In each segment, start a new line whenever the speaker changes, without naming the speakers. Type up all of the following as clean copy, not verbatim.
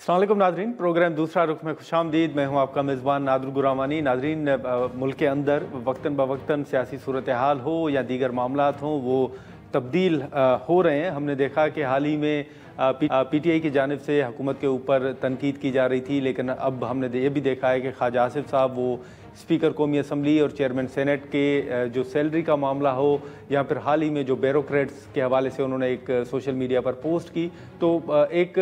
अस्सलाम वालेकुम Nadreen, programme दूसरा रुख में खुशामदीद। मैं हूँ आपका मेज़बान नादरुल गुरामानी। नादरीन, मुल्क के अंदर वक्तन बवक्तन सियासी सूरत हाल हो या दीगर मामलात हों, वो तब्दील हो रहे हैं। हमने देखा कि हाल ही में PTI की जानिब से हुकूमत के ऊपर तनकीद की जा रही थी, लेकिन अब हमने ये भी देखा है कि ख्वाजा आसिफ साहब वो स्पीकर कौमी असम्बली और चेयरमैन सेनेट के जो सैलरी का मामला हो या फिर हाल ही में जो ब्यूरोक्रेट्स के हवाले से उन्होंने एक सोशल मीडिया पर पोस्ट की, तो एक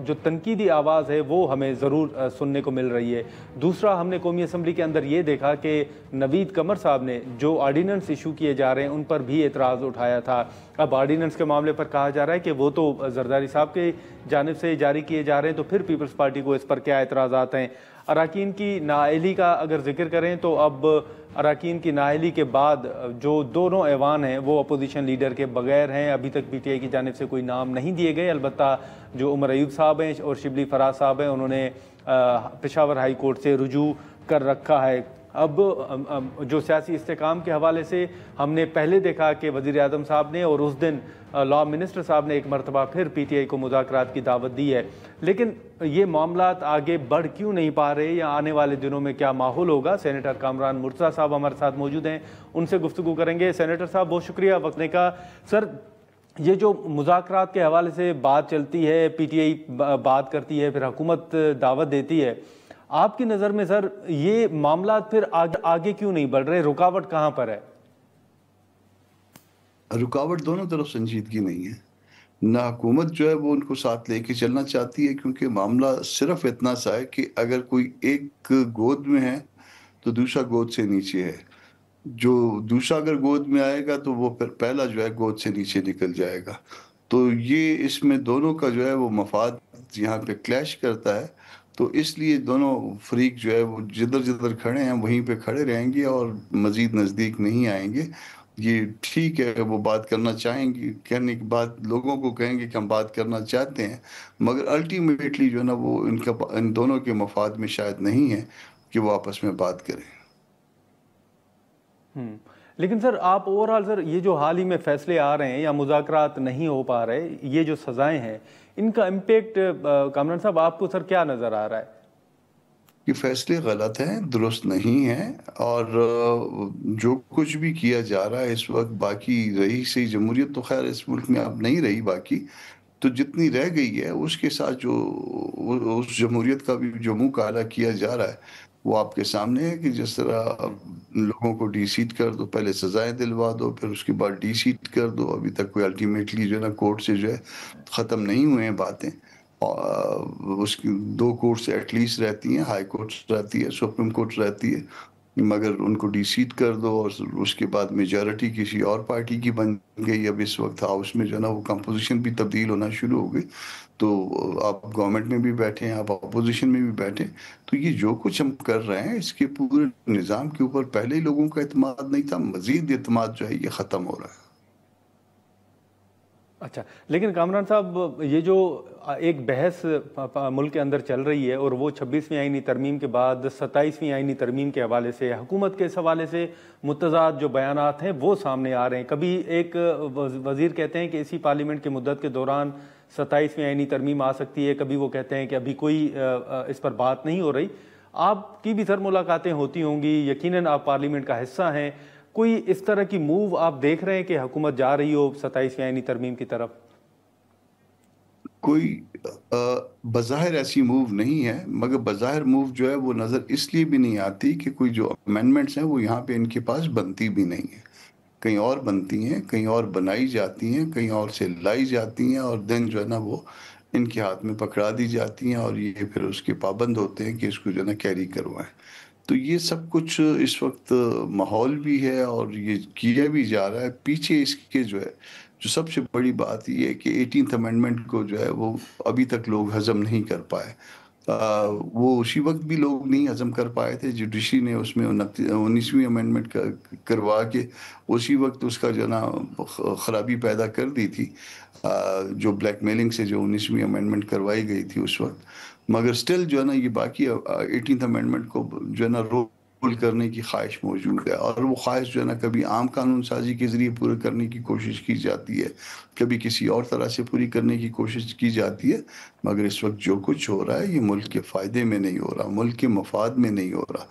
जो तनकीदी आवाज़ है वो हमें ज़रूर सुनने को मिल रही है। दूसरा, हमने कौमी असम्बली के अंदर ये देखा कि नवीद कमर साहब ने जो आर्डीनेंस इशू किए जा रहे हैं उन पर भी एतराज़ उठाया था। अब आर्डीनेंस के मामले पर कहा जा रहा है कि वो तो जरदारी साहब के जानिब से जारी किए जा रहे हैं, तो फिर पीपल्स पार्टी को इस पर क्या एतराज़ात हैं। अराकीन की नाअहली का अगर जिक्र करें तो अब अराकीन की नाअहली के बाद जो दोनों ऐवान हैं वो अपोजिशन लीडर के बगैर हैं। अभी तक PTI की जानिब से कोई नाम नहीं दिए गए। अलबत्ता जो उमर अयूब साहब हैं और शिबली फराज साहब हैं, उन्होंने पेशावर हाई कोर्ट से रुजू कर रखा है। अब जो सियासी इस्तेकाम के हवाले से हमने पहले देखा कि वज़ीर आज़म साहब ने और उस दिन लॉ मिनिस्टर साहब ने एक मरतबा फिर PTI को मुज़ाकरात की दावत दी है, लेकिन ये मामलात आगे बढ़ क्यों नहीं पा रहे या आने वाले दिनों में क्या माहौल होगा। सेनेटर कामरान मुर्तज़ा साहब हमारे साथ मौजूद हैं, उनसे गुफ्तगू करेंगे। सेनेटर साहब, बहुत शुक्रिया वक्त देने का। सर, ये जो मुज़ाकरात के हवाले से बात चलती है, PTI बात करती है, फिर हुकूमत दावत देती है, आपकी नज़र में सर ये मामला फिर आगे क्यों नहीं बढ़ रहे? रुकावट कहाँ पर है?
रुकावट दोनों तरफ संजीदगी नहीं है। ना हुकूमत जो है वो उनको साथ लेके चलना चाहती है, क्योंकि मामला सिर्फ इतना सा है कि अगर कोई एक गोद में है तो दूसरा गोद से नीचे है। जो दूसरा अगर गोद में आएगा तो वो फिर पहला जो है गोद से नीचे निकल जाएगा। तो ये इसमें दोनों का जो है वो मफाद यहाँ पे क्लैश करता है। तो इसलिए दोनों फरीक जो है वो जिधर जिधर खड़े हैं वहीं पे खड़े रहेंगे और मज़ीद नज़दीक नहीं आएंगे। ये ठीक है, वो बात करना चाहेंगे, कहने की बात लोगों को कहेंगे कि हम बात करना चाहते हैं, मगर अल्टीमेटली जो है ना वो इन दोनों के मफाद में शायद नहीं है कि वो आपस में बात करें।
लेकिन सर, आप ओवरऑल सर ये जो हाल ही में फैसले आ रहे हैं या मुज़ाकरात नहीं हो पा रहे, ये जो सज़ाएं हैं, इनका इम्पेक्ट कामरान साहब आपको सर क्या नज़र आ रहा है?
ये फैसले गलत हैं, दुरुस्त नहीं हैं, और जो कुछ भी किया जा रहा है इस वक्त, बाकी रही सही जमहूरियत तो खैर इस मुल्क में अब नहीं रही, बाकी तो जितनी रह गई है उसके साथ जो उस जमहूरियत का भी जो मुँह काला किया जा रहा है वो आपके सामने है कि जिस तरह लोगों को डी-सीट कर दो, पहले सजाएं दिलवा दो, फिर उसके बाद डी-सीट कर दो। अभी तक कोई अल्टीमेटली जो है ना कोर्ट से जो है ख़त्म नहीं हुए हैं बातें। उसकी दो कोर्ट्स एटलीस्ट रहती हैं, हाई कोर्ट रहती है, सुप्रीम कोर्ट रहती है, मगर उनको डी-सीट कर दो और उसके बाद मेजॉरिटी किसी और पार्टी की बन गई। अब इस वक्त हाउस में जो है ना वो कंपोजिशन भी तब्दील होना शुरू हो गई। तो आप गवर्नमेंट में भी बैठे हैं, आप अपोजिशन में भी बैठे, तो ये जो कुछ हम कर रहे हैं इसके पूरे निज़ाम के ऊपर पहले ही लोगों का एतमाद नहीं था, मज़ीद एतमाद जो है ये ख़त्म हो रहा है।
अच्छा, लेकिन कामरान साहब, ये जो एक बहस मुल्क के अंदर चल रही है और वो 26वीं आईनी तरमीम के बाद 27वीं आईनी तरमीम के हवाले से, हुकूमत के इस हवाले से मुतज़ाद जो बयानात हैं वो सामने आ रहे हैं। कभी एक वज़ीर कहते हैं कि इसी पार्लियामेंट की मुद्दत के दौरान 27वीं आईनी तरमीम आ सकती है, कभी वो कहते हैं कि अभी कोई इस पर बात नहीं हो रही। आपकी भी सर मुलाकातें होती होंगी, यकीनन आप पार्लियामेंट का हिस्सा हैं, कोई इस तरह की मूव आप देख रहे हैं कि हुकूमत जा रही हो 27वीं आईनी तरमीम की तरफ?
कोई बज़ाहिर ऐसी मूव नहीं है, मगर बज़ाहिर मूव जो है वो नज़र इसलिए भी नहीं आती कि कोई जो अमेंडमेंट्स हैं वो यहाँ पे इनके पास बनती भी नहीं है। कहीं और बनती हैं, कहीं और बनाई जाती हैं, कहीं और से लाई जाती हैं, और देन जो है ना वो इनके हाथ में पकड़ा दी जाती हैं और ये फिर उसके पाबंद होते हैं कि इसको जो है ना कैरी करवाएं। तो ये सब कुछ इस वक्त माहौल भी है और ये किया भी जा रहा है। पीछे इसके जो है जो सबसे बड़ी बात ये है कि 18th अमेंडमेंट को जो है वो अभी तक लोग हजम नहीं कर पाए। वो उसी वक्त भी लोग नहीं हजम कर पाए थे, जुडिशरी ने उसमें 19वीं अमेंडमेंट करवा के उसी वक्त उसका जो ना खराबी पैदा कर दी थी, जो ब्लैकमेलिंग से जो 19वीं अमेंडमेंट करवाई गई थी उस वक्त। मगर स्टिल जो है ना ये बाकी 18th अमेंडमेंट को जो है ना रोक کرنے کی خواہش موجود ہے، اور وہ خواہش جو ہے نا کبھی عام قانون سازی کے ذریعے پورے کرنے کی کوشش کی جاتی ہے، کبھی کسی اور طرح سے پوری کرنے کی کوشش کی جاتی ہے، مگر اس وقت جو کچھ ہو رہا ہے یہ ملک کے فائدے میں نہیں ہو رہا، ملک کے مفاد میں نہیں ہو رہا۔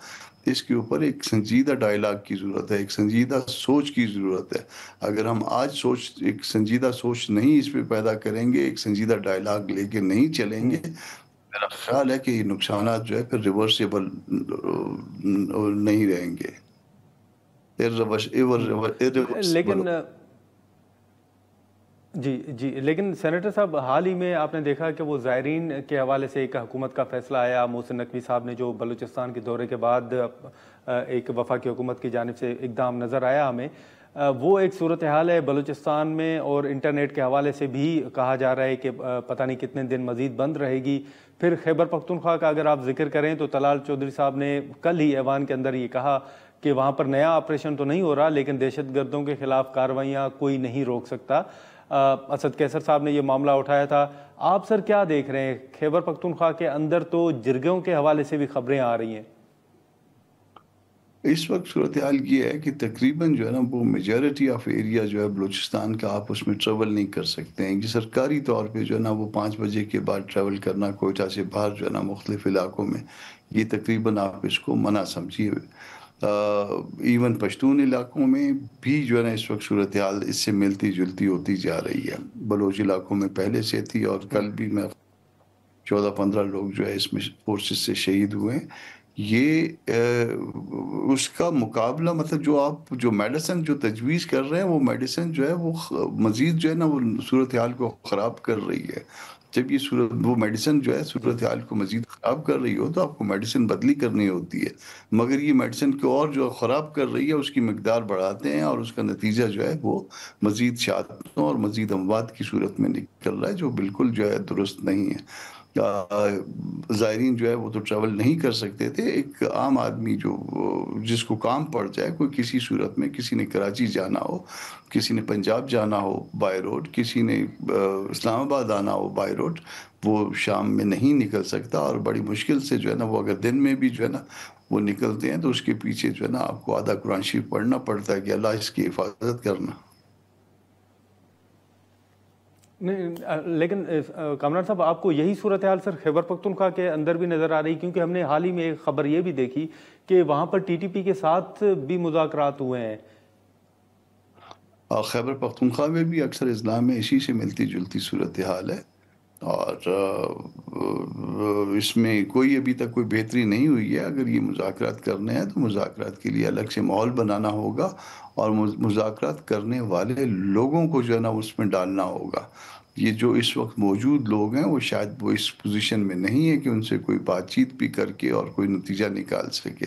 اس کے اوپر ایک سنجیدہ ڈائلاگ کی ضرورت ہے، ایک سنجیدہ سوچ کی ضرورت ہے۔ اگر ہم آج ایک سنجیدہ سوچ نہیں اس پہ پیدا کریں گے، ایک سنجیدہ ڈائلاگ لے کے نہیں چلیں گے، میرا خیال ہے کہ یہ نقصانات جو ہے پھر ریورسیبل نہیں رہیں گے،
لیکن
irreversible۔
جی لیکن سینیٹر صاحب، حال ہی میں آپ نے دیکھا کہ وہ زائرین کے حوالے سے ایک حکومت کا فیصلہ آیا، محسن نقوی صاحب نے جو بلوچستان کے دورے کے بعد ایک وفاقی حکومت کی جانب سے اقدام نظر آیا ہمیں، وہ ایک صورتحال ہے بلوچستان میں، اور انٹرنیٹ کے حوالے سے بھی کہا جا رہا ہے کہ پتہ نہیں کتنے دن مزید بند رہے گی۔ پھر خیبر پختونخوا کا اگر آپ ذکر کریں تو طلال چودھری صاحب نے کل ہی ایوان کے اندر یہ کہا کہ وہاں پر نیا آپریشن تو نہیں ہو رہا، لیکن دہشت گردوں کے خلاف کارروائیاں کوئی نہیں روک سکتا۔ اسد کیسر صاحب نے یہ معاملہ اٹھایا تھا۔ آپ سر کیا دیکھ رہے ہیں؟ خیبر پختونخوا کے اندر تو جرگوں کے حوالے سے بھی خبریں آ رہی ہیں۔
اس وقت صورتحال یہ ہے کہ تقریباً جو ہے نا وہ میجورٹی آف ایریا جو ہے بلوچستان کا، آپ اس میں ٹریول نہیں کر سکتے ہیں، کہ سرکاری طور پہ جو ہے نا وہ 5 بجے کے بعد ٹریول کرنا کوئٹہ سے باہر جو ہے نا مختلف علاقوں میں، یہ تقریباً آپ اس کو منع سمجھیے۔ ایون پشتون علاقوں میں بھی جو ہے نا اس وقت صورتحال اس سے ملتی جلتی ہوتی جا رہی ہے، بلوچ علاقوں میں پہلے سے تھی، اور کل بھی میں 14-15 لوگ جو ہے اس میں فورسز سے شہید ہوئے ہیں۔ یہ اس کا مقابلہ، مطلب جو میڈیسن جو تجویز کر رہے ہیں، وہ میڈیسن جو ہے وہ مزید جو ہے نا وہ صورتحال کو خراب کر رہی ہے۔ جب وہ میڈیسن جو ہے صورتحال کو مزید خراب کر رہی ہو تو آپ کو میڈیسن بدلی کرنی ہوتی ہے، مگر یہ میڈیسن کو اور جو خراب کر رہی ہے اس کی مقدار بڑھاتے ہیں، اور اس کا نتیجہ جو ہے وہ مزید شہادتوں اور مزید اموات کی صورت میں نکل رہا ہے، جو بالکل جو ہے درست نہیں ہے۔ زائرین جو ہے وہ تو ٹریول نہیں کر سکتے تھے، ایک عام آدمی جس کو کام پڑ جائے، کوئی کسی صورت میں، کسی نے کراچی جانا ہو، کسی نے پنجاب جانا ہو بائی روڈ، کسی نے اسلام آباد آنا ہو بائی روڈ، وہ شام میں نہیں نکل سکتا، اور بڑی مشکل سے جو ہے نا وہ اگر دن میں بھی جو ہے نا وہ نکلتے ہیں تو اس کے پیچھے جو ہے نا آپ کو آدھا قرآن شریف پڑھنا پڑتا ہے کہ اللہ اس کی حفاظت کرنا۔
نہیں، لیکن کامران صاحب، آپ کو یہی صورتحال سر خیبر پختونخوا کے اندر بھی نظر آ رہی؟ کیونکہ ہم نے حال ہی میں ایک خبر یہ بھی دیکھی کہ وہاں پر ٹی ٹی پی کے ساتھ بھی مذاکرات ہوئے ہیں۔
خیبر پختونخوا میں بھی اکثر اضلاع میں اسی سے ملتی جلتی صورتحال ہے، اور اس میں کوئی ابھی تک کوئی بہتری نہیں ہوئی ہے۔ اگر یہ مذاکرات کرنے ہیں تو مذاکرات کے لیے الگ سے ماحول بنانا ہوگا، اور مذاکرات کرنے والے لوگوں کو جو ہے نا اس میں ڈالنا ہوگا۔ یہ جو اس وقت موجود لوگ ہیں وہ شاید وہ اس پوزیشن میں نہیں ہے کہ ان سے کوئی بات چیت بھی کر کے اور کوئی نتیجہ نکال سکے۔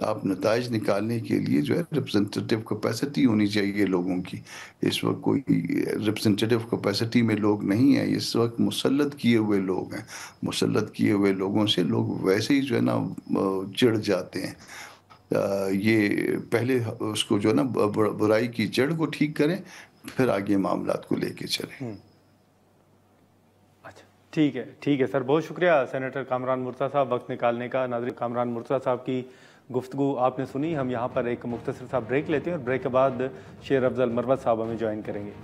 آپ نتائج نکالنے کے لیے جو ہے ریپرزنٹیٹیو کیپیسٹی ہونی چاہیے لوگوں کی۔ اس وقت کوئی ریپرزنٹیٹیو کیپیسٹی میں لوگ نہیں ہیں، اس وقت مسلط کیے ہوئے لوگ ہیں۔ مسلط کیے ہوئے لوگوں سے لوگ ویسے ہی جو ہے نا چڑھ جاتے ہیں۔ یہ پہلے اس کو جو ہے نا برائی کی جڑ کو ٹھیک کریں، پھر آگے معاملات کو لے کے چلیں۔
اچھا، ٹھیک ہے سر، بہت شکریہ سینیٹر کامران مرتضیٰ صاحب وقت نکالنے کا۔ ناظرین، کامران مرتضیٰ صاحب کی گفتگو آپ نے سنی۔ ہم یہاں پر ایک مختصر سا بریک لیتے ہیں، اور بریک کے بعد شیر افضل مروت صاحب ہمیں جوائن کریں گے۔